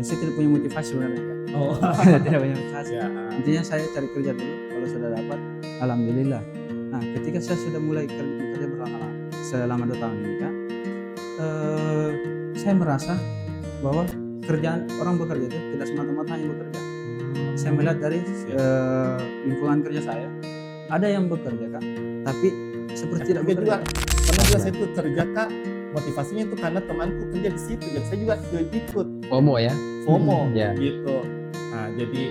Saya tidak punya motivasi sebenarnya Kak. Oh. Tidak punya motivasi. Ya. Intinya saya cari kerja dulu, kalau sudah dapat, alhamdulillah. Nah, ketika saya sudah mulai bekerja selama 2 tahun ini Kak, saya merasa bahwa kerjaan orang bekerja itu tidak semata-mata hanya bekerja. Saya melihat dari lingkungan kerja saya, ada yang bekerja Kak, tapi seperti tidak juga bekerja. pernah juga saya tuh kerja Kak, motivasinya itu karena temanku kerja di situ, jadi saya juga ikut FOMO ya. FOMO Ya. gitu. Nah, jadi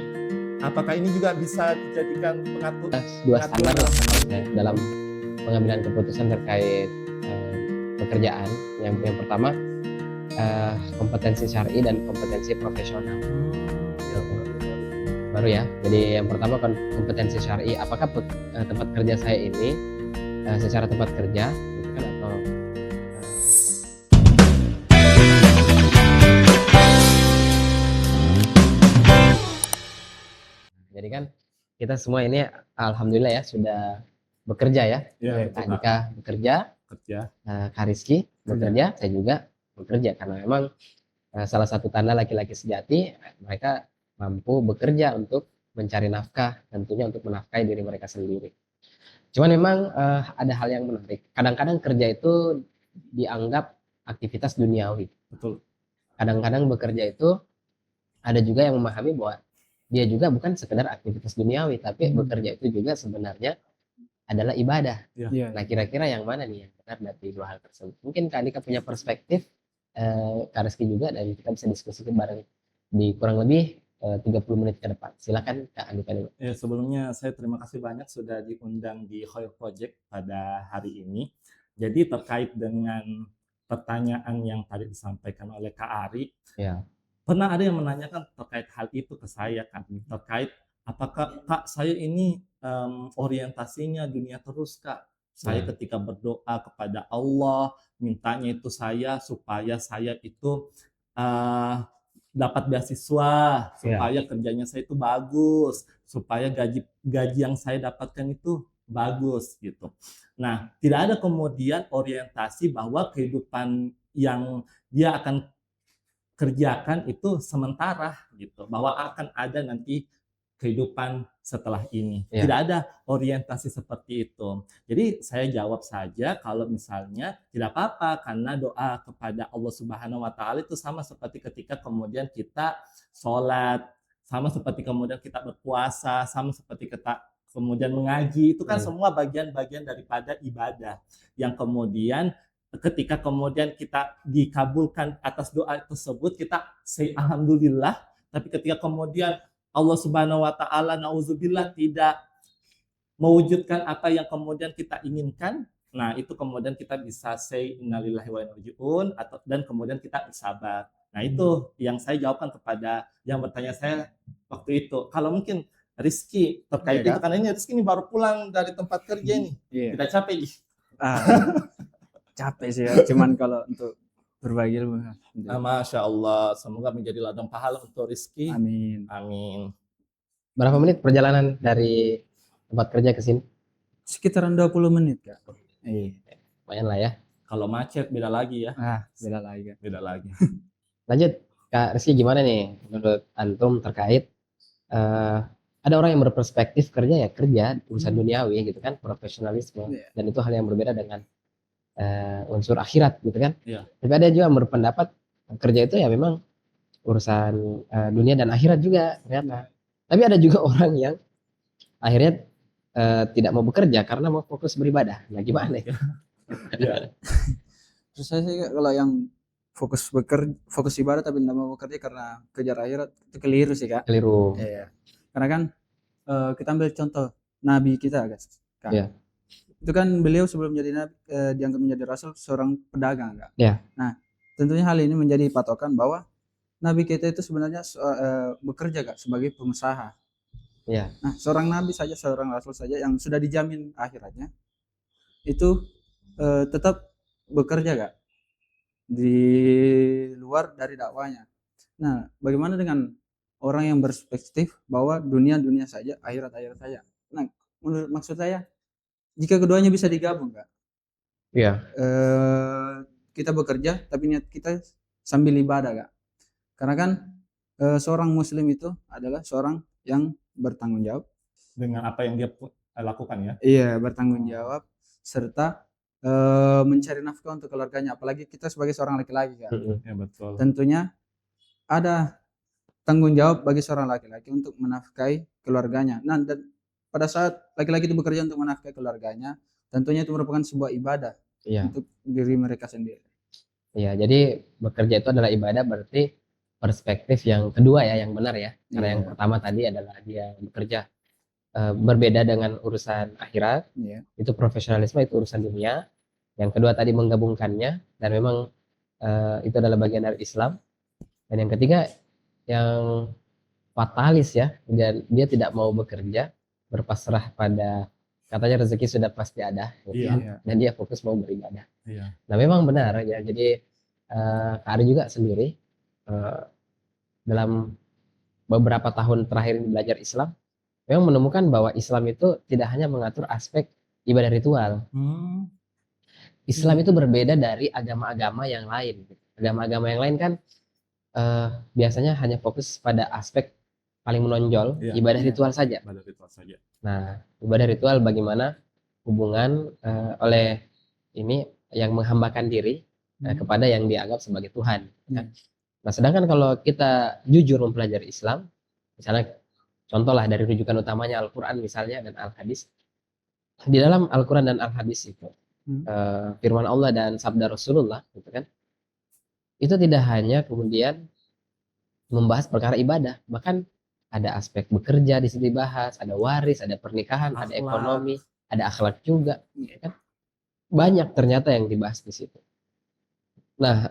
apakah ini juga bisa dijadikan pengatur Dua standar lah dalam pengambilan keputusan terkait pekerjaan. Yang pertama kompetensi syar'i dan kompetensi profesional. Baru ya. Jadi yang pertama kompetensi syar'i, apakah tempat kerja saya ini secara tempat kerja gitu kan, atau jadi kan kita semua ini alhamdulillah ya sudah bekerja ya. Kak Dika bekerja, Kak Rizky bekerja, saya juga bekerja, karena memang salah satu tanda laki-laki sejati, mereka mampu bekerja untuk mencari nafkah, tentunya untuk menafkahi diri mereka sendiri. Cuman memang ada hal yang menarik. Kadang-kadang kerja itu dianggap aktivitas duniawi. Betul. Kadang-kadang bekerja itu ada juga yang memahami bahwa dia juga bukan sekedar aktivitas duniawi, tapi bekerja itu juga sebenarnya adalah ibadah. Nah, kira-kira yang mana nih yang benar dari dua hal tersebut? Mungkin Kak Andika punya perspektif, Kak Rizky juga, dan kita bisa diskusi bareng di kurang lebih 30 menit ke depan. Silakan Kak Andika dulu. Ya, sebelumnya saya terima kasih banyak sudah diundang di Khoir Project pada hari ini. Jadi terkait dengan pertanyaan yang tadi disampaikan oleh Kak Ari, pernah ada yang menanyakan terkait hal itu ke saya kan, terkait apakah Kak saya ini orientasinya dunia terus Kak. Saya ketika berdoa kepada Allah, mintanya itu supaya saya itu dapat beasiswa, supaya kerjanya saya itu bagus, supaya gaji yang saya dapatkan itu bagus gitu. Nah, tidak ada kemudian orientasi bahwa kehidupan yang dia akan kerjakan itu sementara gitu, bahwa akan ada nanti kehidupan setelah ini. Tidak ada orientasi seperti itu. Jadi saya jawab saja kalau misalnya tidak apa-apa, karena doa kepada Allah Subhanahu wa Ta'ala itu sama seperti ketika kemudian kita sholat, sama seperti kemudian kita berpuasa, sama seperti kita kemudian mengaji, itu kan semua bagian-bagian daripada ibadah yang kemudian ketika kemudian kita dikabulkan atas doa tersebut, kita say alhamdulillah. Tapi ketika kemudian Allah Subhanahu wa Ta'ala nauzubillah tidak mewujudkan apa yang kemudian kita inginkan, nah itu kemudian kita bisa say innalillahi wa inna ilaihi raji'un, dan kemudian kita bersabar. Nah itu yang saya jawabkan kepada yang bertanya saya waktu itu. Kalau mungkin Rizky terkait itu, karena ini Rizky ini baru pulang dari tempat kerja nih, tidak capek nih? Capek sih ya, cuman kalau untuk berbagi ilmu. Masya Allah, semoga menjadi ladang pahala untuk Rizky. Amin. Amin. Berapa menit perjalanan dari tempat kerja ke sini? Sekitaran 20 menit Kak. Lumayan lah ya. Kalau macet beda lagi ya. Beda lagi Kak. Beda lagi. Lanjut Kak Rizky, gimana nih menurut antum terkait ada orang yang berperspektif kerja urusan duniawi gitu kan, profesionalisme, dan itu hal yang berbeda dengan unsur akhirat gitu kan. Tapi ada juga yang berpendapat kerja itu ya memang urusan dunia dan akhirat juga ternyata. Tapi ada juga orang yang akhirnya tidak mau bekerja karena mau fokus beribadah. Nah gimana ya? Terus saya sih kalau yang fokus ibadah tapi tidak mau bekerja karena kejar akhirat, itu keliru sih Kak. Keliru. Karena kan kita ambil contoh Nabi kita guys Kak. Itu kan beliau sebelum jadi Nabi dianggap menjadi Rasul seorang pedagang Kak. Nah tentunya hal ini menjadi patokan bahwa Nabi kita itu sebenarnya bekerja Kak sebagai pengusaha. Nah seorang Nabi saja, seorang Rasul saja yang sudah dijamin akhiratnya itu tetap bekerja Kak di luar dari dakwanya. Nah bagaimana dengan orang yang berperspektif bahwa dunia saja, akhirat saja. Nah menurut maksud saya, jika keduanya bisa digabung Kak, kita bekerja tapi niat kita sambil ibadah Kak. Karena kan seorang muslim itu adalah seorang yang bertanggung jawab dengan apa yang dia lakukan ya. Iya, bertanggung jawab serta mencari nafkah untuk keluarganya, apalagi kita sebagai seorang laki-laki kan. Ya betul. Tentunya ada tanggung jawab bagi seorang laki-laki untuk menafkahi keluarganya. Nah, dan pada saat laki-laki itu bekerja untuk menafkahi keluarganya, tentunya itu merupakan sebuah ibadah untuk diri mereka sendiri. Iya, jadi bekerja itu adalah ibadah, berarti perspektif yang kedua ya, yang benar ya. Karena yang pertama tadi adalah dia bekerja berbeda dengan urusan akhirat, itu profesionalisme, itu urusan dunia. Yang kedua tadi menggabungkannya, dan memang itu adalah bagian dari Islam. Dan yang ketiga yang fatalis ya, dan dia tidak mau bekerja, berpasrah pada katanya rezeki sudah pasti ada, gitu kan? Dan dia fokus mau beribadah. Nah memang benar ya, jadi Kak Ari juga sendiri dalam beberapa tahun terakhir belajar Islam, memang menemukan bahwa Islam itu tidak hanya mengatur aspek ibadah ritual. Islam itu berbeda dari agama-agama yang lain. Agama-agama yang lain kan biasanya hanya fokus pada aspek paling menonjol, ibadah ritual saja. Nah, ibadah ritual bagaimana hubungan oleh ini yang menghambakan diri kepada yang dianggap sebagai Tuhan. Nah, sedangkan kalau kita jujur mempelajari Islam, misalnya contohlah dari rujukan utamanya Al-Quran misalnya dan Al-Hadis. Di dalam Al-Quran dan Al-Hadis itu firman Allah dan sabda Rasulullah, gitu kan, itu tidak hanya kemudian membahas perkara ibadah, bahkan ada aspek bekerja di situ dibahas, ada waris, ada pernikahan, ada ekonomi, ada akhlak juga, kan? Banyak ternyata yang dibahas di situ. Nah,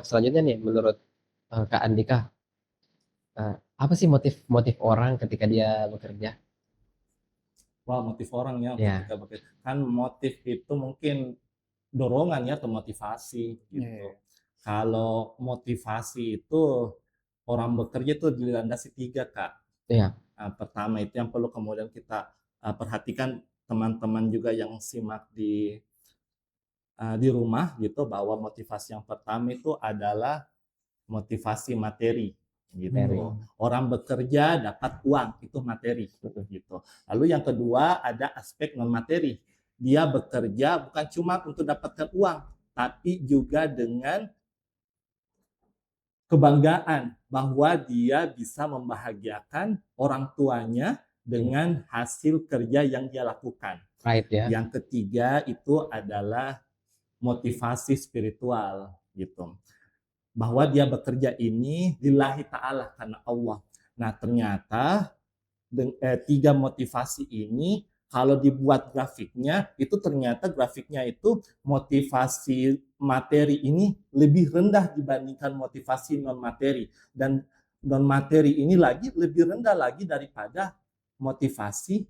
selanjutnya nih, menurut Kak Andika, apa sih motif orang ketika dia bekerja? Wah, motif orang ya ketika bekerja. Kan motif itu mungkin dorongan ya, atau motivasi gitu. Kalau motivasi itu orang bekerja itu dilandasi 3, Kak. Pertama itu yang perlu kemudian kita perhatikan, teman-teman juga yang simak di rumah gitu, bahwa motivasi yang pertama itu adalah motivasi materi gitu. Orang bekerja dapat uang, itu materi gitu. Lalu yang kedua ada aspek non materi. Dia bekerja bukan cuma untuk dapatkan uang, tapi juga dengan kebanggaan bahwa dia bisa membahagiakan orang tuanya dengan hasil kerja yang dia lakukan. Yang ketiga itu adalah motivasi spiritual gitu. Bahwa dia bekerja ini lillahi ta'ala, karena Allah. Nah ternyata 3 motivasi ini kalau dibuat grafiknya, itu ternyata grafiknya itu motivasi materi ini lebih rendah dibandingkan motivasi non materi, dan non materi ini lagi lebih rendah lagi daripada motivasi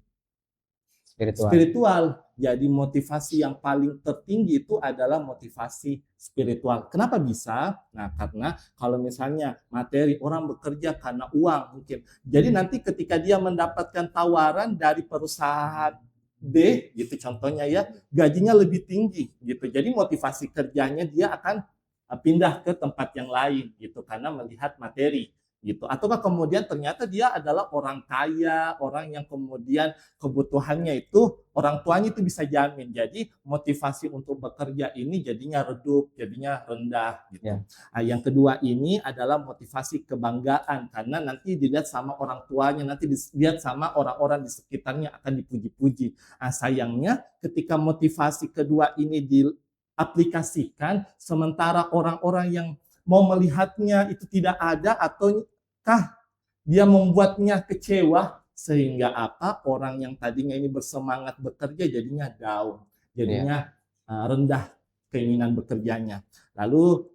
spiritual. Jadi motivasi yang paling tertinggi itu adalah motivasi spiritual. Kenapa bisa? Nah, karena kalau misalnya materi, orang bekerja karena uang mungkin. Jadi nanti ketika dia mendapatkan tawaran dari perusahaan B gitu contohnya ya, gajinya lebih tinggi gitu. Jadi motivasi kerjanya dia akan pindah ke tempat yang lain gitu karena melihat materi gitu. Ataukah kemudian ternyata dia adalah orang kaya, orang yang kemudian kebutuhannya itu orang tuanya itu bisa jamin. Jadi motivasi untuk bekerja ini jadinya redup, jadinya rendah gitu. Nah, yang kedua ini adalah motivasi kebanggaan, karena nanti dilihat sama orang tuanya, nanti dilihat sama orang-orang di sekitarnya, akan dipuji-puji. Nah, sayangnya ketika motivasi kedua ini diaplikasikan, sementara orang-orang yang mau melihatnya itu tidak ada, ataukah dia membuatnya kecewa, sehingga apa, orang yang tadinya ini bersemangat bekerja jadinya down, jadinya rendah keinginan bekerjanya. Lalu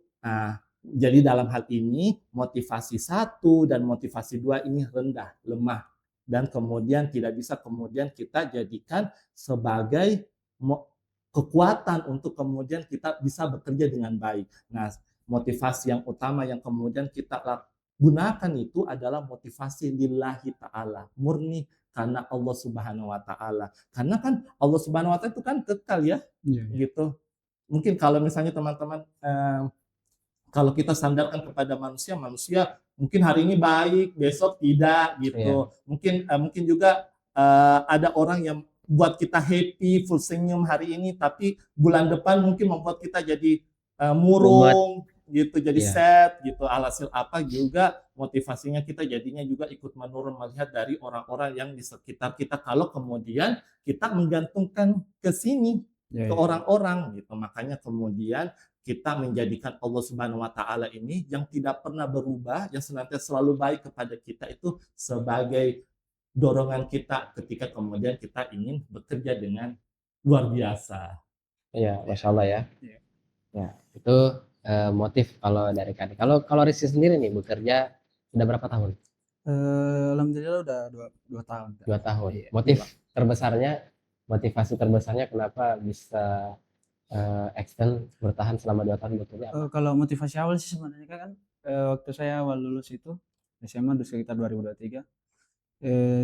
jadi dalam hal ini motivasi 1 dan motivasi 2 ini rendah, lemah, dan kemudian tidak bisa kemudian kita jadikan sebagai kekuatan untuk kemudian kita bisa bekerja dengan baik. Nah, motivasi yang utama yang kemudian kita gunakan itu adalah motivasi lillahi ta'ala, murni karena Allah Subhanahu wa Ta'ala. Karena kan Allah Subhanahu wa Ta'ala itu kan kekal ya, gitu. Mungkin kalau misalnya teman-teman kalau kita sandarkan kepada manusia mungkin hari ini baik, besok tidak gitu. Mungkin juga ada orang yang buat kita happy, full senyum hari ini, tapi bulan depan mungkin membuat kita jadi murung gitu, jadi sad gitu. Alhasil apa juga motivasinya kita jadinya juga ikut menurun melihat dari orang-orang yang di sekitar kita kalau kemudian kita menggantungkan ke sini ke orang-orang gitu. Makanya kemudian kita menjadikan Allah Subhanahu wa taala ini yang tidak pernah berubah, yang senantiasa selalu baik kepada kita itu sebagai dorongan kita ketika kemudian kita ingin bekerja dengan luar biasa. Iya, Masya Allah ya. Ya, itu motif kalau dari Kak. Kalau Rizky sendiri nih bekerja udah berapa tahun? Alhamdulillah udah 2 tahun. 2 tahun. Iya. Motivasi terbesarnya kenapa bisa extend bertahan selama 2 tahun bekerja? Kalau motivasi awal sih sebenarnya kan waktu saya awal lulus itu SMA sekitar 2023.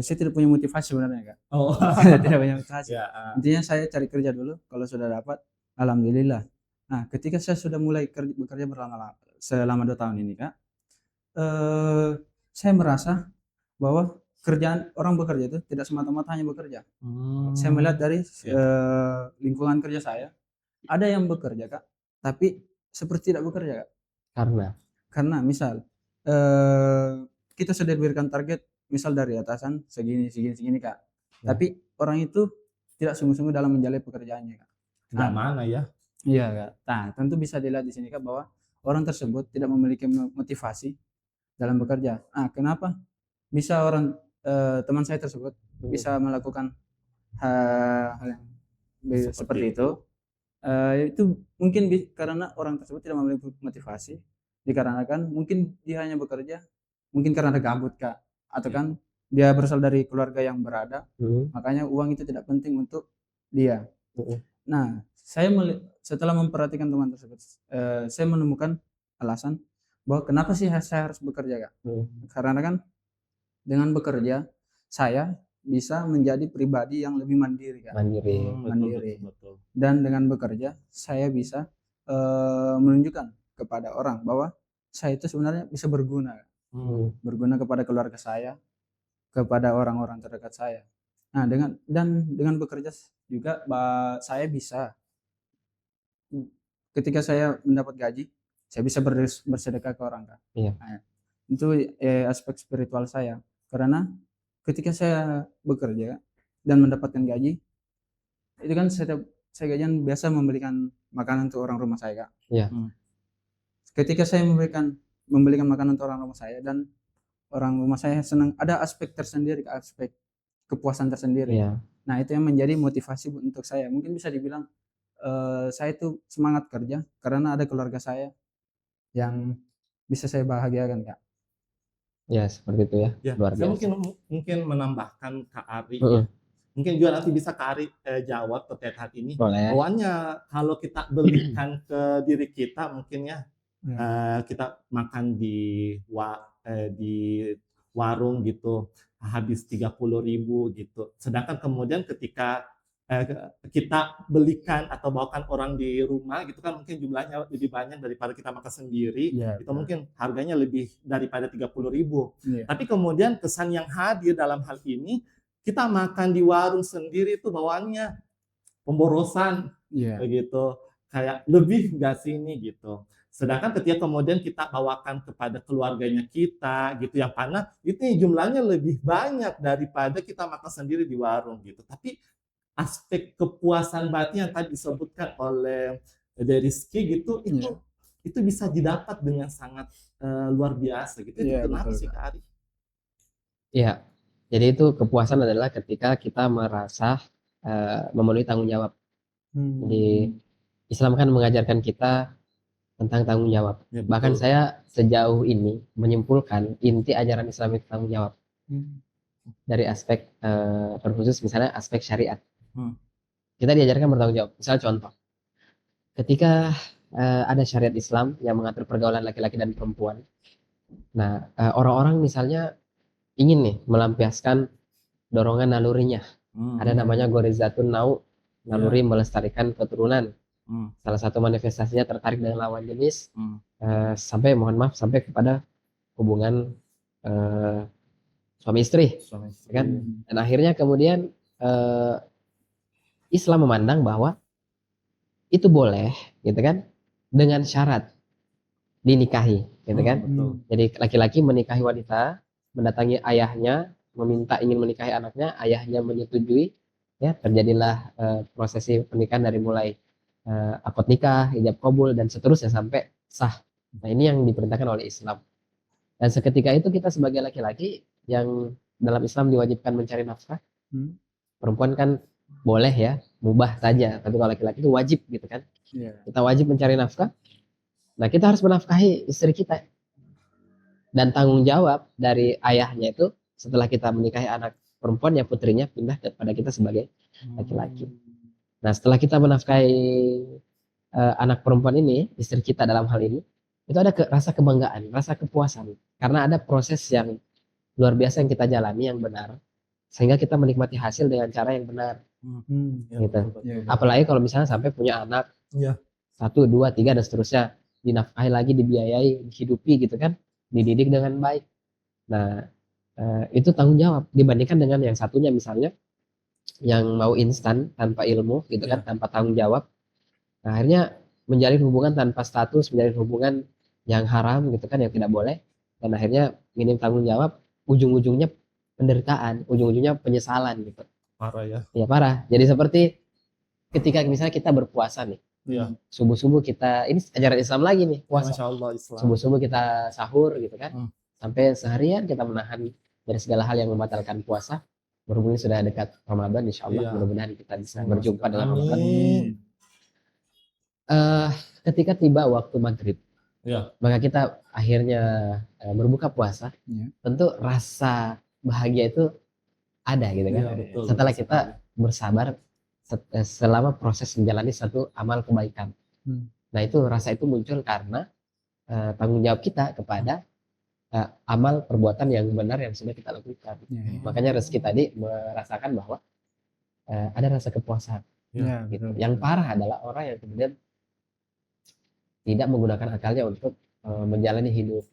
Saya tidak punya motivasi sebenarnya Kak. Oh. Tidak punya motivasi. Intinya saya cari kerja dulu, kalau sudah dapat alhamdulillah. Nah, ketika saya sudah mulai bekerja selama 2 tahun ini Kak, saya merasa bahwa kerjaan orang bekerja itu tidak semata-mata hanya bekerja. Saya melihat dari lingkungan kerja saya, ada yang bekerja Kak, tapi seperti tidak bekerja Kak. Karena misal kita sudah diberikan target misal dari atasan segini Kak. Tapi orang itu tidak sungguh-sungguh dalam menjalani pekerjaannya Kak. Nah, mana ya? Iya Kak. Nah, tentu bisa dilihat di sini Kak bahwa orang tersebut tidak memiliki motivasi dalam bekerja. Kenapa? Bisa teman saya tersebut bisa melakukan hal yang seperti itu. Itu mungkin karena orang tersebut tidak memiliki motivasi, dikarenakan mungkin dia hanya bekerja mungkin karena ada gabut Kak, atau kan dia berasal dari keluarga yang berada, makanya uang itu tidak penting untuk dia. Nah, setelah memperhatikan teman tersebut, saya menemukan alasan bahwa kenapa sih saya harus bekerja Kak. Karena kan dengan bekerja saya bisa menjadi pribadi yang lebih mandiri Kak. Mandiri. Betul. Dan dengan bekerja saya bisa menunjukkan kepada orang bahwa saya itu sebenarnya bisa berguna. Berguna kepada keluarga saya, kepada orang-orang terdekat saya. Nah, dengan bekerja juga saya bisa ketika saya mendapat gaji, saya bisa bersedekah ke orang Kak. Nah, itu aspek spiritual saya. Karena ketika saya bekerja dan mendapatkan gaji, itu kan saya gajian biasa membelikan makanan untuk orang rumah saya Kak. Ketika saya membelikan makanan untuk orang rumah saya dan orang rumah saya senang, ada aspek tersendiri, aspek kepuasan tersendiri. Nah, itu yang menjadi motivasi untuk saya. Mungkin bisa dibilang saya itu semangat kerja karena ada keluarga saya yang bisa saya bahagiakan Kak. Ya, seperti itu ya. Luar biasa. Saya mungkin menambahkan Kak Ari. Mungkin juga nanti bisa Kak Ari jawab terkait hal ini. Pokoknya kalau kita belikan ke diri kita mungkin ya, kita makan di warung gitu habis 30.000 gitu. Sedangkan kemudian ketika kita belikan atau bawakan orang di rumah gitu kan mungkin jumlahnya lebih banyak daripada kita makan sendiri. Itu mungkin harganya lebih daripada 30.000. Tapi kemudian kesan yang hadir dalam hal ini, kita makan di warung sendiri itu bawaannya pemborosan begitu, kayak lebih nggak sini gitu. Sedangkan ketika kemudian kita bawakan kepada keluarganya kita gitu yang panah, itu jumlahnya lebih banyak daripada kita makan sendiri di warung gitu. Tapi aspek kepuasan batin yang tadi disebutkan oleh Rizky gitu, itu bisa didapat dengan sangat luar biasa gitu. Itu kenapa sih Kak Ari? Iya, jadi itu kepuasan adalah ketika kita merasa memenuhi tanggung jawab. Jadi Islam kan mengajarkan kita tentang tanggung jawab. Bahkan saya sejauh ini menyimpulkan inti ajaran Islam itu tanggung jawab. Dari aspek terkhusus misalnya aspek syariat. Kita diajarkan bertanggung jawab. Misal contoh, ketika ada syariat Islam yang mengatur pergaulan laki-laki dan perempuan. Nah, orang-orang misalnya ingin nih melampiaskan dorongan nalurinya. Ada namanya gorizatun nau, naluri melestarikan keturunan. Salah satu manifestasinya tertarik dengan lawan jenis, sampai mohon maaf sampai kepada hubungan suami istri, kan? Dan akhirnya kemudian Islam memandang bahwa itu boleh, gitu kan, dengan syarat dinikahi, gitu kan? Betul. Jadi laki-laki menikahi wanita, mendatangi ayahnya, ingin menikahi anaknya, ayahnya menyetujui, ya terjadilah prosesi pernikahan dari mulai akad nikah, ijab kabul dan seterusnya sampai sah. Nah ini yang diperintahkan oleh Islam. Dan seketika itu kita sebagai laki-laki yang dalam Islam diwajibkan mencari nafkah, perempuan kan boleh ya, mubah saja, tapi kalau laki-laki itu wajib gitu kan. Kita wajib mencari nafkah. Nah kita harus menafkahi istri kita. Dan tanggung jawab dari ayahnya itu setelah kita menikahi anak perempuan ya putrinya pindah kepada kita sebagai laki-laki. Nah setelah kita menafkahi anak perempuan ini, istri kita dalam hal ini, itu ada rasa kebanggaan, rasa kepuasan. Karena ada proses yang luar biasa yang kita jalani yang benar, sehingga kita menikmati hasil dengan cara yang benar. Gitu. Apalagi kalau misalnya sampai punya anak, 1, 2, 3 dan seterusnya, dinafkahi lagi, dibiayai, dihidupi gitu kan, dididik dengan baik. Nah, itu tanggung jawab dibandingkan dengan yang satunya misalnya yang mau instan tanpa ilmu gitu kan, tanpa tanggung jawab. Nah, akhirnya menjalin hubungan tanpa status, menjalin hubungan yang haram gitu kan, yang tidak boleh, dan akhirnya minim tanggung jawab, ujung-ujungnya penderitaan, ujung-ujungnya penyesalan gitu. Parah ya. Ya parah. Jadi seperti ketika misalnya kita berpuasa nih, subuh-subuh kita, ini ajaran Islam lagi nih, puasa. Masya Allah, Islam. Subuh-subuh kita sahur gitu kan, sampai seharian kita menahan dari segala hal yang membatalkan puasa. Berhubung sudah dekat Ramadan, insya Allah mudah-mudahan kita bisa berjumpa dengan Ramadan. Ketika tiba waktu maghrib, maka kita akhirnya berbuka puasa. Tentu rasa bahagia itu ada gitu kan. Betul, setelah kita bersabar selama proses menjalani satu amal kebaikan. Nah itu rasa itu muncul karena tanggung jawab kita kepada amal perbuatan yang benar yang sudah kita lakukan. Makanya Rezeki tadi merasakan bahwa ada rasa kepuasan. Gitu. Yang parah adalah orang yang kemudian tidak menggunakan akalnya untuk menjalani hidup.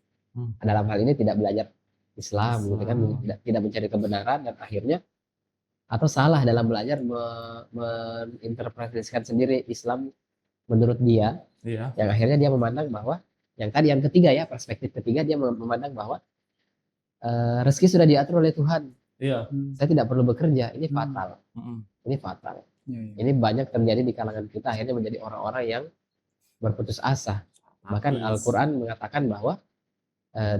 Dalam hal ini tidak belajar Islam, gitu kan, tidak mencari kebenaran dan akhirnya atau salah dalam belajar menginterpretasikan sendiri Islam menurut dia, yang akhirnya dia memandang bahwa yang tadi yang ketiga ya, perspektif ketiga, dia memandang bahwa rezeki sudah diatur oleh Tuhan. Saya tidak perlu bekerja, ini fatal. Ini fatal. Ini banyak terjadi di kalangan kita, akhirnya menjadi orang-orang yang berputus asa. Bahkan Al-Quran mengatakan bahwa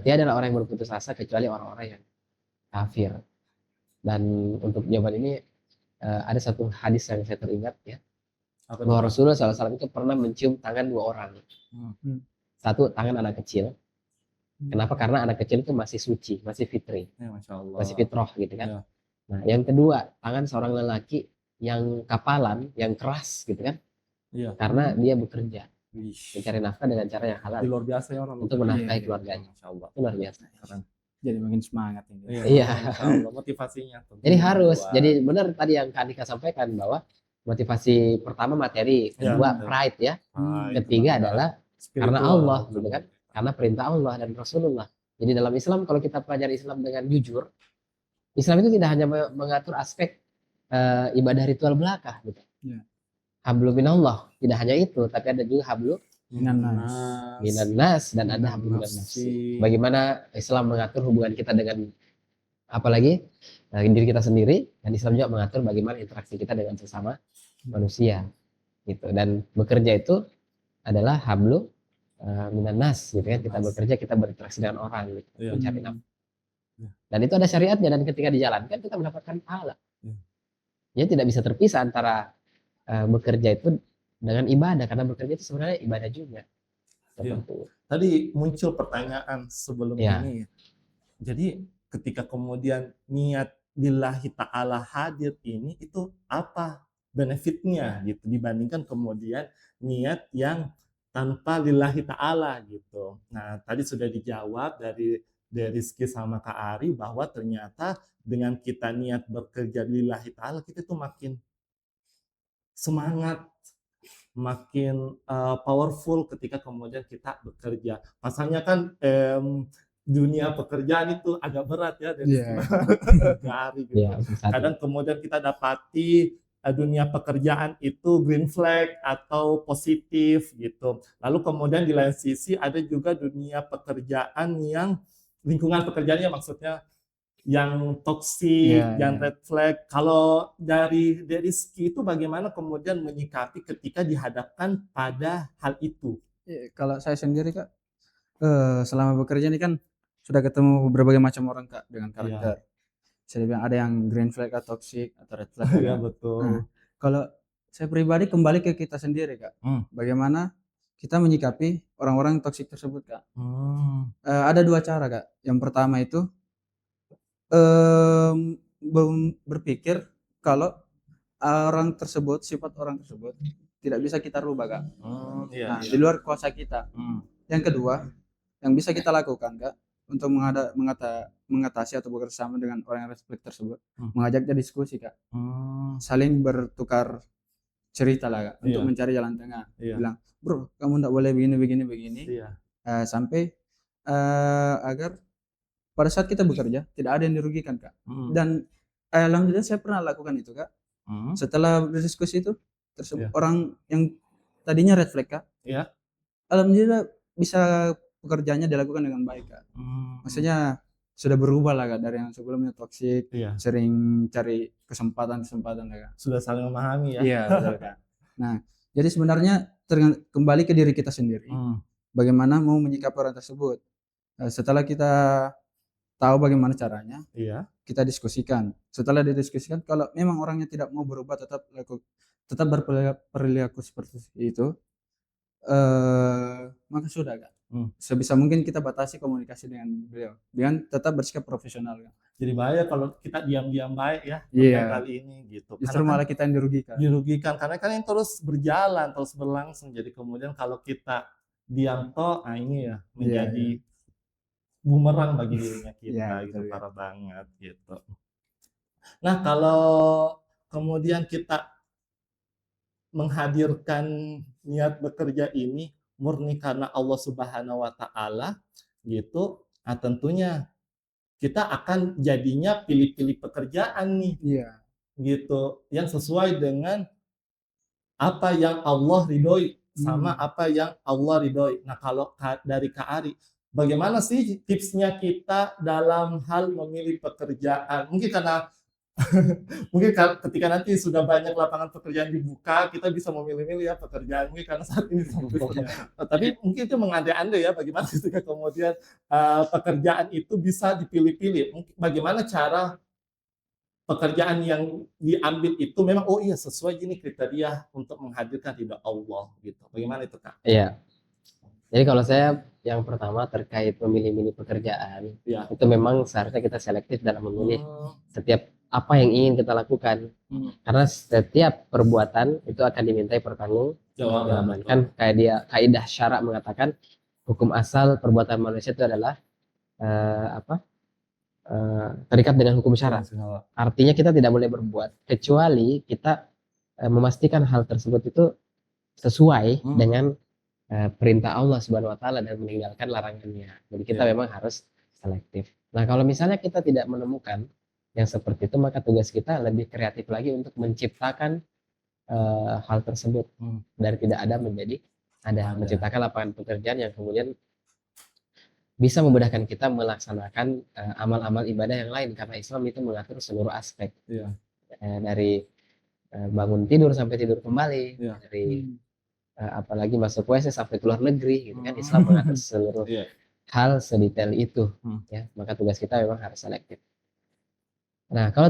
tiada orang yang berputus asa kecuali orang-orang yang kafir. Dan untuk jawaban ini ada satu hadis yang saya teringat ya, bahwa Rasulullah SAW itu pernah mencium tangan 2 orang. Satu tangan anak kecil. Kenapa? Karena anak kecil itu masih suci, masih fitri, masih fitrah gitu kan. Nah yang kedua tangan seorang lelaki yang kapalan, yang keras gitu kan, karena dia bekerja mencari nafkah dengan cara yang halal. Luar biasa ya orang untuk menafkahi keluarganya. Itu luar biasa. Jadi makin semangat ini. Iya. Motivasinya. Jadi harus. Jadi benar tadi yang Kak Andika sampaikan bahwa motivasi pertama materi, kedua pride ya, ketiga adalah karena Allah, gitu kan? Karena perintah Allah dan Rasulullah. Jadi dalam Islam kalau kita pelajari Islam dengan jujur, Islam itu tidak hanya mengatur aspek ibadah ritual belaka, gitu. Hablu minallah, tidak hanya itu, tapi ada juga hablu minan nas dan ada hablu minan nafsi. Bagaimana Islam mengatur hubungan kita dengan apalagi diri kita sendiri, dan Islam juga mengatur bagaimana interaksi kita dengan sesama manusia gitu. Dan bekerja itu adalah hablu minan nas gitu kan, kita bekerja, kita berinteraksi dengan orang gitu, mencari nafkah. Dan itu ada syariatnya, dan ketika dijalankan kita mendapatkan pahala. Jadi tidak bisa terpisah antara bekerja itu dengan ibadah, karena bekerja itu sebenarnya ibadah juga. Tadi muncul pertanyaan sebelum ini. Jadi ketika kemudian niat lillahi ta'ala hadir ini, itu apa benefitnya gitu dibandingkan kemudian niat yang tanpa lillahi ta'ala gitu. Nah tadi sudah dijawab dari Rizky sama Kak Ari bahwa ternyata dengan kita niat bekerja lillahi ta'ala, kita itu makin semangat, makin powerful ketika kemudian kita bekerja. Pasalnya kan dunia pekerjaan itu agak berat ya dari hari gitu. Kadang kemudian kita dapati dunia pekerjaan itu green flag atau positif gitu. Lalu kemudian di lain sisi ada juga dunia pekerjaan yang lingkungan pekerjaannya maksudnya yang toksik, yang red flag. Kalau dari Rizky itu bagaimana kemudian menyikapi ketika dihadapkan pada hal itu? Kalau saya sendiri Kak, selama bekerja ini kan sudah ketemu berbagai macam orang Kak dengan karakter. Saya bilang ada yang green flag atau toxic atau red flag. Iya betul. Nah, kalau saya pribadi kembali ke kita sendiri Kak. Bagaimana kita menyikapi orang-orang toksik tersebut Kak. Ada 2 cara Kak. Yang pertama itu berpikir kalau sifat orang tersebut tidak bisa kita rubah Kak. Di luar kuasa kita. Yang kedua, yang bisa kita lakukan Kak untuk mengatasi atau bekerjasama dengan orang yang red flag tersebut, mengajak dia diskusi Kak. Saling bertukar cerita lah Kak, untuk mencari jalan tengah. Bilang, bro kamu tidak boleh begini. Sampai agar pada saat kita bekerja tidak ada yang dirugikan Kak. Dan alhamdulillah saya pernah lakukan itu Kak. Setelah berdiskusi itu tersebut orang yang tadinya red flag Kak, alhamdulillah bisa pekerjaannya dilakukan dengan baik Kak. Maksudnya sudah berubah lah Kak, dari yang sebelumnya toksik, sering cari kesempatan Kak. Sudah saling memahami ya. Iya betul Kak. Nah jadi sebenarnya kembali ke diri kita sendiri, bagaimana mau menyikapi orang tersebut. Setelah kita tahu bagaimana caranya, kita diskusikan. Setelah didiskusikan, kalau memang orangnya tidak mau berubah, tetap berperilaku seperti itu, maka sudah Kak. Sebisa mungkin kita batasi komunikasi dengan beliau, dengan tetap bersikap profesional Kak. Jadi bahaya kalau kita diam-diam baik ya kali ini gitu. Justru malah kita yang dirugikan karena kan yang terus berjalan, terus berlangsung. Jadi kemudian kalau kita diam ini ya menjadi bumerang bagi dirinya kita gitu, parah banget gitu. Nah kalau kemudian kita menghadirkan niat bekerja ini murni karena Allah Subhanahu wa Ta'ala gitu, nah tentunya kita akan jadinya pilih-pilih pekerjaan nih gitu yang sesuai dengan apa yang Allah ridhoi sama apa yang Allah ridhoi. Nah kalau dari Kak Ari, bagaimana sih tipsnya kita dalam hal memilih pekerjaan? Mungkin ketika nanti sudah banyak lapangan pekerjaan dibuka, kita bisa memilih-milih ya pekerjaan mungkin karena saat ini tapi mungkin itu mengandai-andai ya bagaimana ketika kemudian pekerjaan itu bisa dipilih-pilih. Bagaimana cara pekerjaan yang diambil itu memang sesuai gini kriteria untuk menghadirkan ridha Allah gitu. Bagaimana itu Kak? Iya. Jadi kalau saya yang pertama terkait memilih-milih pekerjaan, itu memang seharusnya kita selektif dalam memilih setiap apa yang ingin kita lakukan. Karena setiap perbuatan itu akan dimintai pertanggungjawaban. Kan kaidah syara mengatakan hukum asal perbuatan manusia itu adalah terikat dengan hukum syara. Artinya kita tidak boleh berbuat kecuali kita memastikan hal tersebut itu sesuai dengan perintah Allah Subhanahu wa Ta'ala dan meninggalkan larangannya. Jadi kita memang harus selektif. Nah, kalau misalnya kita tidak menemukan yang seperti itu, maka tugas kita lebih kreatif lagi untuk menciptakan hal tersebut dari tidak ada menjadi ada, menciptakan lapangan pekerjaan yang kemudian bisa memudahkan kita melaksanakan amal-amal ibadah yang lain, karena Islam itu mengatur seluruh aspek dari bangun tidur sampai tidur kembali, dari apalagi masuk WC sampai keluar negeri gitu kan. Islam mengatur seluruh hal sedetail itu ya, maka tugas kita memang harus selektif. Nah kalau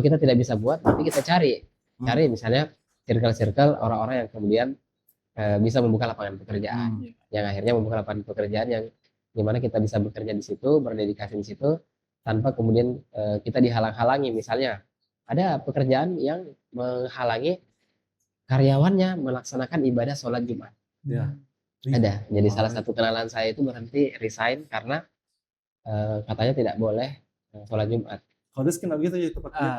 kita tidak bisa buat, nanti kita cari misalnya circle orang-orang yang kemudian bisa membuka lapangan pekerjaan, yang akhirnya membuka lapangan pekerjaan yang dimana kita bisa bekerja di situ, berdedikasi di situ tanpa kemudian kita dihalang-halangi. Misalnya ada pekerjaan yang menghalangi karyawannya melaksanakan ibadah sholat Jumat. Ada. Jadi salah satu kenalan saya itu berhenti, resign karena katanya tidak boleh sholat Jumat. Kalau kena gitu ya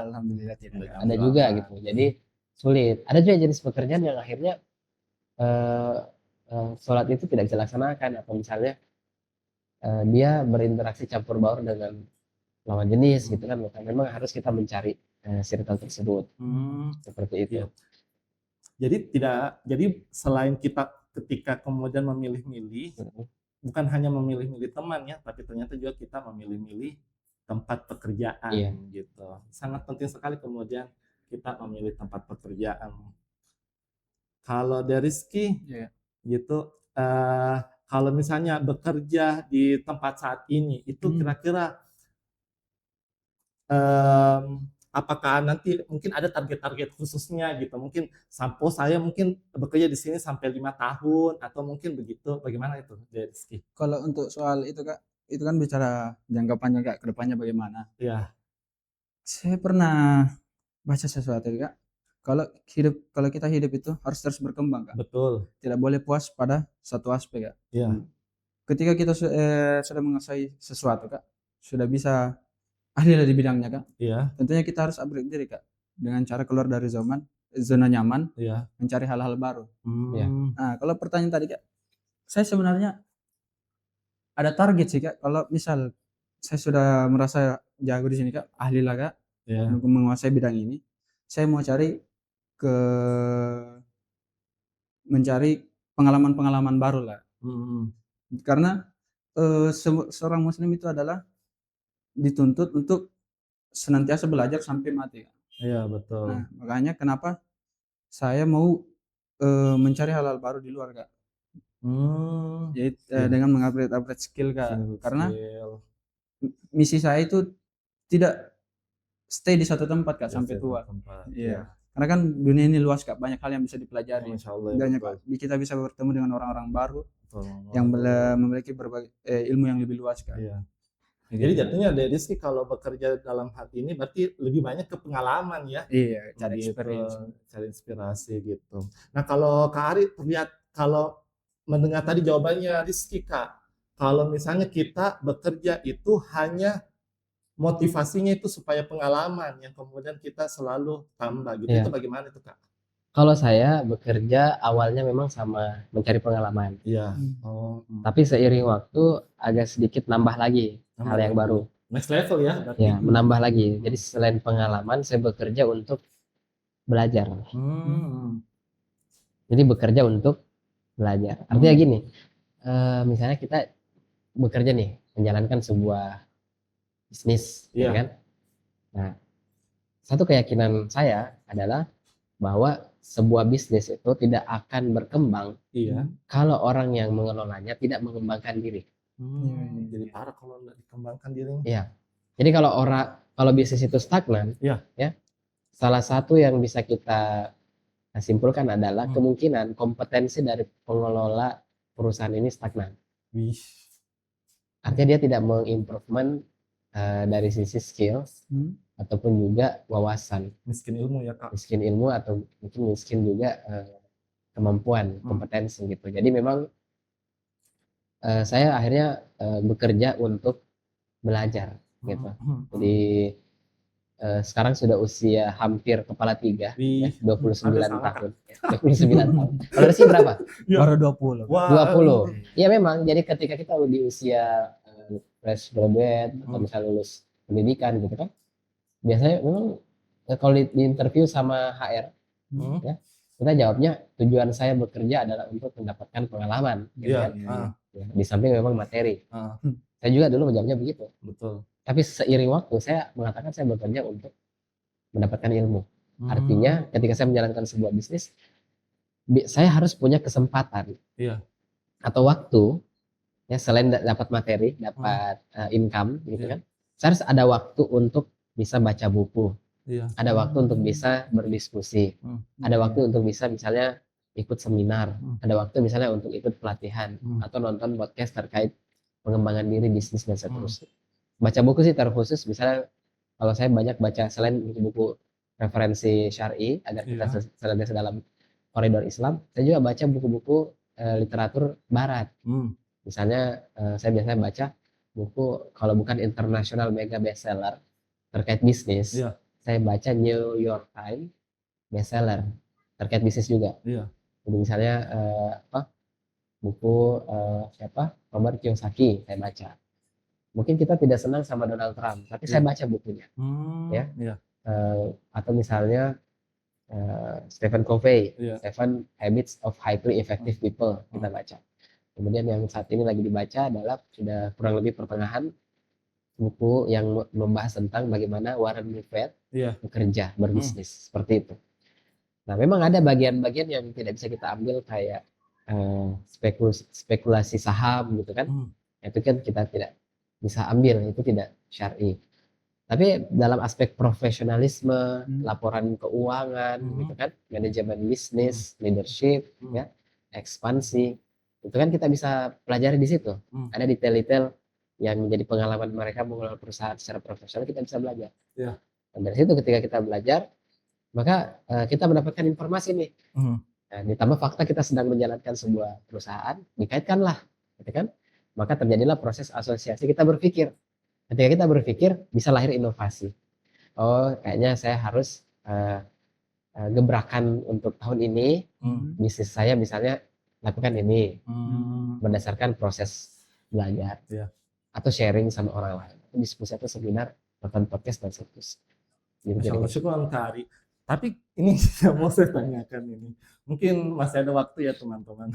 alhamdulillah tidak. Ada juga gitu. Jadi sulit. Ada juga jenis pekerjaan yang akhirnya sholat itu tidak bisa dilaksanakan, atau misalnya dia berinteraksi campur baur dengan lawan jenis gitu kan. Maka memang harus kita mencari circle tersebut. Seperti itu. Iya. Jadi selain kita ketika kemudian memilih-milih, bukan hanya memilih-milih teman ya, tapi ternyata juga kita memilih-milih tempat pekerjaan gitu. Sangat penting sekali kemudian kita memilih tempat pekerjaan. Kalau dari Rizky gitu, kalau misalnya bekerja di tempat saat ini itu kira-kira apakah nanti mungkin ada target-target khususnya gitu, mungkin saya mungkin bekerja di sini sampai 5 tahun atau mungkin begitu, bagaimana itu dari Rizky? Kalau untuk soal itu Kak, itu kan bicara jangka panjang Kak, ke depannya bagaimana. Iya. Saya pernah baca sesuatu Kak, kalau kita hidup itu harus terus berkembang Kak. Betul. Tidak boleh puas pada satu aspek Kak. Iya. Ketika kita sudah menguasai sesuatu Kak, sudah bisa ahli di bidangnya Kak. Iya. Tentunya kita harus upgrade diri Kak, dengan cara keluar dari zona nyaman, mencari hal-hal baru. Nah, kalau pertanyaan tadi Kak, saya sebenarnya ada target sih Kak. Kalau misal saya sudah merasa jago di sini Kak, ahli lah Kak, untuk menguasai bidang ini, saya mau mencari pengalaman-pengalaman baru lah. Karena seorang muslim itu adalah dituntut untuk senantiasa belajar sampai mati. Iya, betul. Nah, makanya kenapa saya mau mencari hal-hal baru di luar Kak. Jadi dengan mengupgrade skill Kak. Karena misi saya itu tidak stay di satu tempat Kak sampai tua. Iya. Karena kan dunia ini luas Kak, banyak hal yang bisa dipelajari. Banyak Kak. Kita bisa bertemu dengan orang-orang baru yang memiliki berbagai ilmu yang lebih luas Kak. Iya. Jadi jatuhnya dari Rizky kalau bekerja dalam hal ini berarti lebih banyak ke pengalaman ya. Iya, cari inspirasi gitu. Nah, kalau Kak Ari terlihat kalau mendengar tadi jawabannya Rizky Kak, kalau misalnya kita bekerja itu hanya motivasinya itu supaya pengalaman yang kemudian kita selalu tambah gitu. Itu bagaimana itu Kak? Kalau saya bekerja awalnya memang sama mencari pengalaman. Iya. Tapi seiring waktu agak sedikit nambah lagi hal yang baru. Next level ya berarti. Ya, menambah lagi. Jadi selain pengalaman, saya bekerja untuk belajar. Jadi bekerja untuk belajar. Artinya gini, misalnya kita bekerja nih, menjalankan sebuah bisnis, ya kan? Nah, satu keyakinan saya adalah bahwa sebuah bisnis itu tidak akan berkembang kalau orang yang mengelolanya tidak mengembangkan diri. Jadi parah kalau nggak dikembangkan dirinya. Iya. Jadi kalau bisnis itu stagnan, ya, salah satu yang bisa kita simpulkan adalah kemungkinan kompetensi dari pengelola perusahaan ini stagnan. Artinya dia tidak mengimprovement dari sisi skills ataupun juga wawasan. Miskin ilmu ya Kak. Miskin ilmu atau mungkin miskin juga kemampuan, kompetensi gitu. Jadi memang saya akhirnya bekerja untuk belajar gitu. Jadi sekarang sudah usia hampir kepala 3, ya, 29 tahun. 29 tahun. Kalau Rizky berapa? Baru 20. 20. Iya memang, jadi ketika kita di usia fresh graduate atau misalnya lulus pendidikan gitu kan, biasanya memang kalau di interview sama HR, ya, kita jawabnya tujuan saya bekerja adalah untuk mendapatkan pengalaman, gitu kan. Ya, di samping memang materi. Saya juga dulu menjawabnya begitu. Betul. Tapi seiring waktu saya mengatakan saya bekerja untuk mendapatkan ilmu. Artinya ketika saya menjalankan sebuah bisnis, saya harus punya kesempatan atau waktu, ya, selain dapat materi, dapat income, gitu kan. Saya harus ada waktu untuk bisa baca buku, ada waktu untuk bisa berdiskusi, ada waktu untuk bisa misalnya ikut seminar, ada waktu misalnya untuk ikut pelatihan atau nonton podcast terkait pengembangan diri, bisnis dan seterusnya. Baca buku sih terkhusus, misalnya kalau saya banyak baca selain buku-buku referensi syar'i agar kita senantiasa dalam koridor Islam, saya juga baca buku-buku literatur Barat. Misalnya saya biasanya baca buku, kalau bukan international mega bestseller terkait bisnis, saya baca New York Times bestseller terkait bisnis juga. Jadi misalnya buku siapa? Robert Kiyosaki saya baca. Mungkin kita tidak senang sama Donald Trump, tapi saya baca bukunya. Ya. Atau misalnya Stephen Covey, Seven Habits of Highly Effective People, kita baca. Kemudian yang saat ini lagi dibaca adalah sudah kurang lebih pertengahan, buku yang membahas tentang bagaimana Warren Buffett bekerja, berbisnis, seperti itu. Nah, memang ada bagian-bagian yang tidak bisa kita ambil kayak spekulasi saham gitu kan. Itu kan kita tidak bisa ambil, itu tidak syar'i. Tapi dalam aspek profesionalisme, laporan keuangan gitu kan, manajemen bisnis, leadership, ya, ekspansi, itu kan kita bisa pelajari di situ. Ada detail-detail yang menjadi pengalaman mereka mengelola perusahaan secara profesional, kita bisa belajar. Dan dari situ ketika kita belajar, maka kita mendapatkan informasi nih. Nah, ditambah fakta kita sedang menjalankan sebuah perusahaan, dikaitkanlah, gitu kan? Maka terjadilah proses asosiasi, kita berpikir. Ketika kita berpikir, bisa lahir inovasi. Oh, kayaknya saya harus gebrakan untuk tahun ini, bisnis saya misalnya lakukan ini, berdasarkan proses belajar, atau sharing sama orang lain, atau diskusi atau seminar, nonton podcast dan seterusnya. Syukur Kak Ari. Tapi ini yang mau saya tanyakan ini, mungkin masih ada waktu ya teman-teman.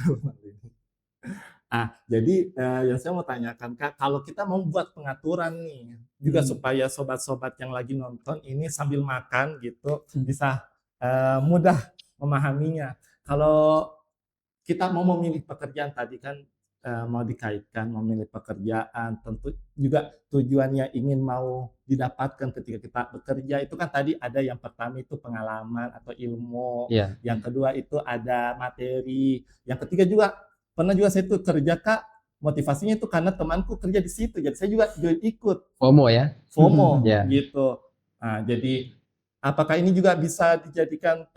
Jadi yang saya mau tanyakan Kak, kalau kita mau buat pengaturan nih, juga supaya sobat-sobat yang lagi nonton ini sambil makan gitu bisa mudah memahaminya. Kalau kita mau memilih pekerjaan tadi kan mau dikaitkan, memilih pekerjaan, tentu juga tujuannya ingin mau didapatkan ketika kita bekerja. Itu kan tadi ada yang pertama itu pengalaman atau ilmu, yang kedua itu ada materi, yang ketiga juga pernah juga saya tuh kerja Kak, motivasinya itu karena temanku kerja di situ, jadi saya juga ikut. FOMO ya? FOMO gitu. Nah, jadi apakah ini juga bisa dijadikan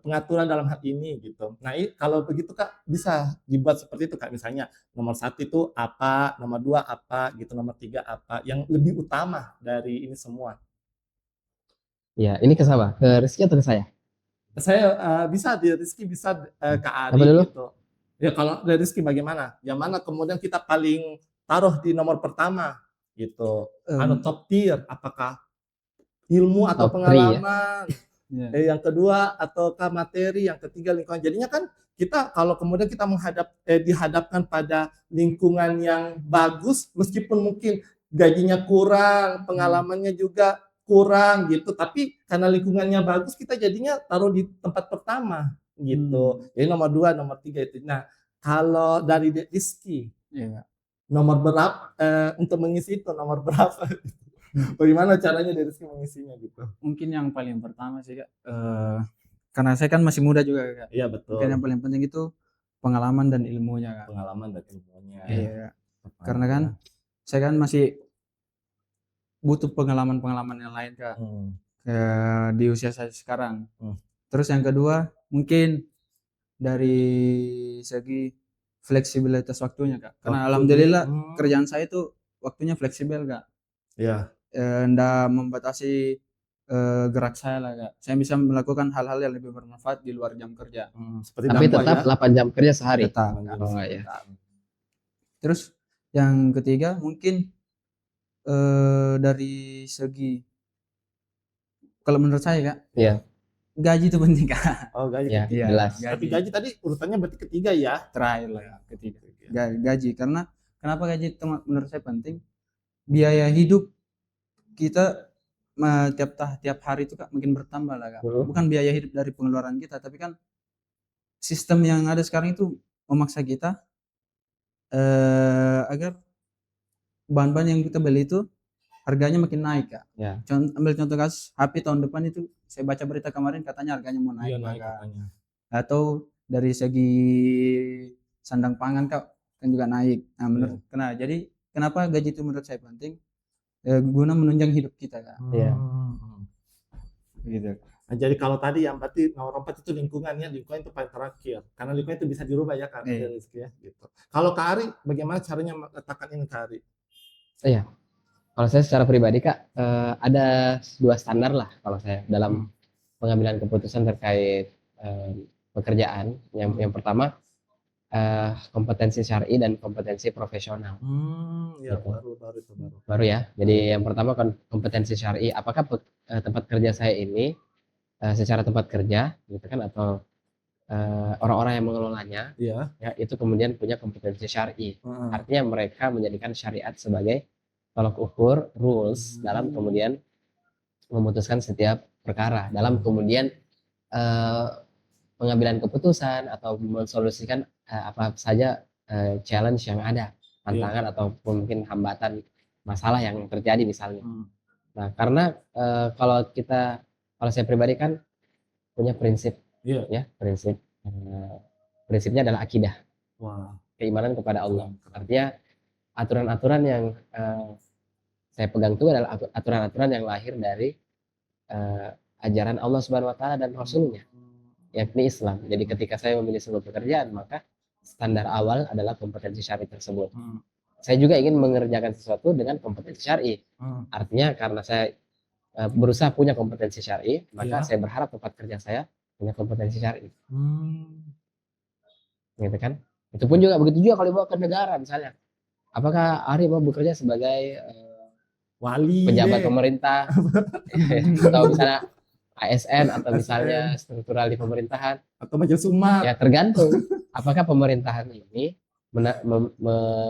pengaturan dalam hal ini gitu. Nah, kalau begitu Kak bisa dibuat seperti itu Kak, misalnya nomor 1 itu apa, nomor 2 apa gitu, nomor 3 apa, yang lebih utama dari ini semua. Ya, ini ke siapa? Ke Rizky atau ke saya? Saya bisa di Rizky, bisa Kak Ari gitu. Ya kalau dari Rizky bagaimana? Yang mana kemudian kita paling taruh di nomor pertama gitu. Top tier, apakah ilmu atau pengalaman? Yang kedua ataukah materi? Yang ketiga lingkungan. Jadinya kan kita kalau kemudian kita dihadapkan pada lingkungan yang bagus, meskipun mungkin gajinya kurang, pengalamannya juga kurang gitu, tapi karena lingkungannya bagus kita jadinya taruh di tempat pertama gitu. Jadi nomor 2, nomor 3 itu. Nah, kalau dari Rizky, nomor berapa untuk mengisi itu, nomor berapa? Bagaimana caranya dari Rizky mengisinya gitu? Mungkin yang paling pertama sih Kak, karena saya kan masih muda juga Kak. Iya betul. Mungkin yang paling penting itu pengalaman dan ilmunya Kak. Pengalaman dan ilmunya. Iya. Karena kan saya kan masih butuh pengalaman-pengalaman yang lain Kak. Di usia saya sekarang. Terus yang kedua mungkin dari segi fleksibilitas waktunya Kak. Karena alhamdulillah kerjaan saya itu waktunya fleksibel Kak. Iya. Nggak membatasi gerak saya lah Kak. Saya bisa melakukan hal-hal yang lebih bermanfaat di luar jam kerja. Tapi tetap 8 jam kerja sehari. Tetap. Oh, ya. Terus yang ketiga mungkin dari segi, kalau menurut saya Kak, gaji itu penting Kak. Oh, gaji ya, ketiga. Jelas. Tapi gaji tadi urutannya berarti ketiga ya? Terakhir lah ya, ketiga. Gaji, karena kenapa gaji itu menurut saya penting? Biaya hidup kita tiap hari itu Kak makin bertambah lah Kak. Bukan biaya hidup dari pengeluaran kita, tapi kan sistem yang ada sekarang itu memaksa kita agar bahan-bahan yang kita beli itu harganya makin naik Kak. Ambil contoh kasus HP tahun depan itu, saya baca berita kemarin katanya harganya mau naik. Katanya. Atau dari segi sandang pangan Kak kan juga naik. Nah, jadi kenapa gaji itu menurut saya penting? Guna menunjang hidup kita Kak. Gitu. Nah, jadi kalau tadi yang berarti nomor 4 itu lingkungan itu paling terakhir. Karena lingkungan itu bisa dirubah ya Kak. Ya, gitu. Kalau Kak Ari, bagaimana caranya meletakkan ini Kak Ari? Iya. Kalau saya secara pribadi Kak, ada 2 standar lah kalau saya dalam pengambilan keputusan terkait pekerjaan. Yang pertama, kompetensi syar'i dan kompetensi profesional. Ya, Gitu. baru itu baru. Baru ya. Jadi yang pertama kompetensi syar'i, apakah tempat kerja saya ini secara tempat kerja gitu kan, atau orang-orang yang mengelolanya Iya. ya itu kemudian punya kompetensi syar'i. Artinya mereka menjadikan syariat sebagai tolak ukur, rules dalam kemudian memutuskan setiap perkara, dalam kemudian pengambilan keputusan atau mensolusikan apa saja challenge yang ada, tantangan ataupun mungkin hambatan masalah yang terjadi misalnya. Nah, karena kalau saya pribadi kan punya prinsip, ya prinsipnya adalah akidah, keimanan kepada Allah. Artinya aturan-aturan yang saya pegang itu adalah aturan-aturan yang lahir dari ajaran Allah Subhanahu Wa Taala dan Rasulnya, yakni Islam. Jadi ketika saya memilih sebuah pekerjaan, maka standar awal adalah kompetensi syar'i tersebut. Saya juga ingin mengerjakan sesuatu dengan kompetensi syar'i. Artinya karena saya berusaha punya kompetensi syar'i, maka saya berharap tempat kerja saya punya kompetensi syar'i. Gitu kan? Itu pun juga begitu juga kalau dibawa ke negara misalnya. Apakah Ari mau bekerja sebagai wali pejabat pemerintah atau misalnya ASN atau misalnya struktural di pemerintahan atau majelis umat? Ya tergantung. Apakah pemerintahan ini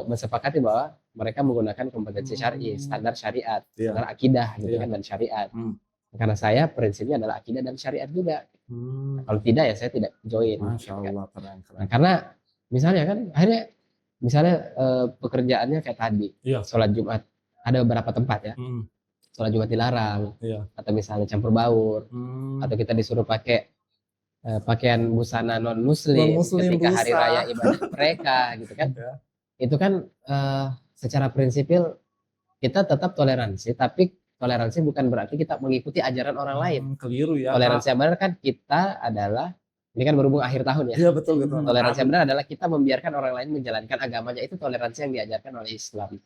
mensepakati bahwa mereka menggunakan kompetensi syar'i, standar syariat, standar akidah gitu kan, dan syariat. Karena saya prinsipnya adalah akidah dan syariat juga. Kalau tidak ya saya tidak join. Masya Allah, keren. Nah, karena misalnya kan akhirnya misalnya pekerjaannya kayak tadi, sholat Jumat, ada beberapa tempat ya, sholat Jumat dilarang, atau misalnya campur baur, atau kita disuruh pakai pakaian busana non muslim ketika hari raya ibadah mereka gitu kan. Itu kan secara prinsipil kita tetap toleransi, tapi toleransi bukan berarti kita mengikuti ajaran orang lain. Keliru ya. Toleransi yang benar kan kita adalah, ini kan berhubung akhir tahun ya. Iya betul. Toleransi yang benar adalah kita membiarkan orang lain menjalankan agamanya, itu toleransi yang diajarkan oleh Islam.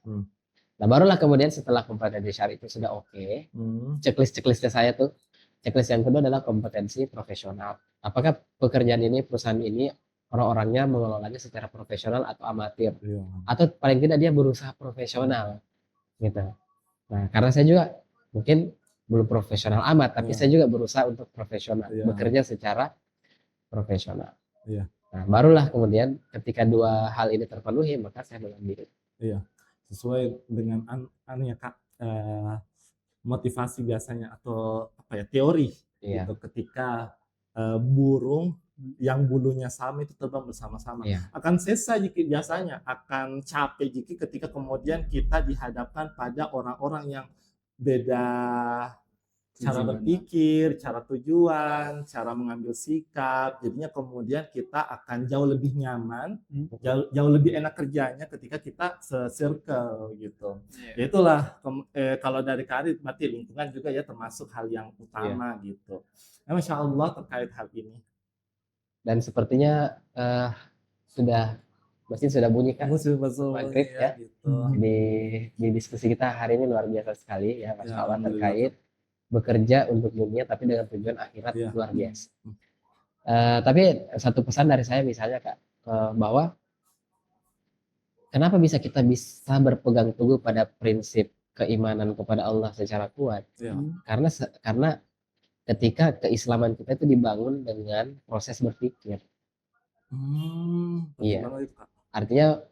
Nah barulah kemudian setelah kompetensi syar'i itu sudah oke, checklistnya saya tuh, checklist yang kedua adalah kompetensi profesional. Apakah pekerjaan ini, perusahaan ini, orang-orangnya mengelolanya secara profesional atau amatir, atau paling tidak dia berusaha profesional gitu. Nah karena saya juga mungkin belum profesional amat, tapi saya juga berusaha untuk profesional, bekerja secara profesional. Nah barulah kemudian ketika dua hal ini terpenuhi, maka saya mengambil. Sesuai dengan Kak, motivasi biasanya atau apa ya, teori gitu, ketika burung yang bulunya sama itu terbang bersama-sama, akan selesai jika biasanya akan capek jika ketika kemudian kita dihadapkan pada orang-orang yang beda cara berpikir, cara tujuan, cara mengambil sikap. Jadinya kemudian kita akan jauh lebih nyaman, jauh lebih enak kerjanya ketika kita se-circle gitu. Ya itulah kalau dari karir berarti lingkungan juga ya termasuk hal yang utama gitu. Nah, Masya Allah terkait hal ini. Dan sepertinya sudah bunyi kan maghrib ya. Gitu. Di diskusi kita hari ini luar biasa sekali ya, Masya Allah, terkait bekerja untuk dunia tapi dengan tujuan akhirat luar biasa. Tapi satu pesan dari saya misalnya Kak, bahwa kenapa kita bisa berpegang teguh pada prinsip keimanan kepada Allah secara kuat? Karena ketika keislaman kita itu dibangun dengan proses berpikir. Artinya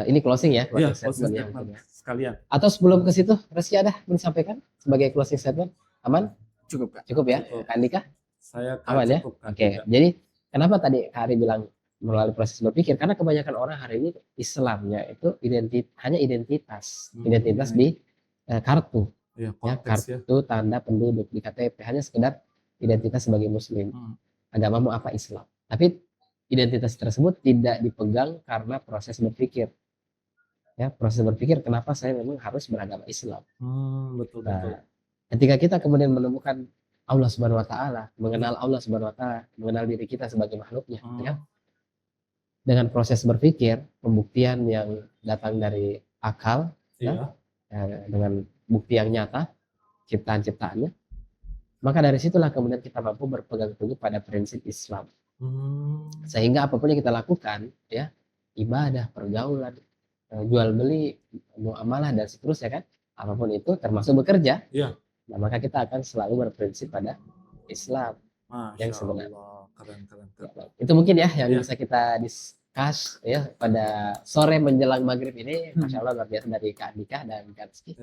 ini closing ya, closing statement sekalian. Atau sebelum ke situ, Resi ada menyampaikan sebagai closing statement? Aman? Cukup Kak. Cukup ya, Kak Andika? Saya aman ya? Oke. Jadi kenapa tadi Kak Ari bilang melalui proses berpikir? Karena kebanyakan orang hari ini Islamnya itu hanya identitas di kartu. Kartu tanda penduduk di KTP, hanya sekedar identitas sebagai Muslim. Agamamu apa? Islam. Tapi identitas tersebut tidak dipegang karena proses berpikir. Ya, proses berpikir kenapa saya memang harus beragama Islam. Betul. Ketika kita kemudian menemukan Allah Subhanahu Wa Taala, mengenal Allah Subhanahu Wa Taala, mengenal diri kita sebagai makhluknya, ya, dengan proses berpikir, pembuktian yang datang dari akal, dengan bukti yang nyata, ciptaan-ciptaannya, maka dari situlah kemudian kita mampu berpegang teguh pada prinsip Islam. Sehingga apapun yang kita lakukan, ya, ibadah, pergaulan, jual beli, muamalah dan seterusnya kan, apapun itu termasuk bekerja. Iya. Nah, maka kita akan selalu berprinsip pada Islam yang sebenarnya. Keren. Itu mungkin ya yang bisa kita discuss ya pada sore menjelang maghrib ini. Masya Allah luar biasa dari Kak Andika dan Kak Rizky.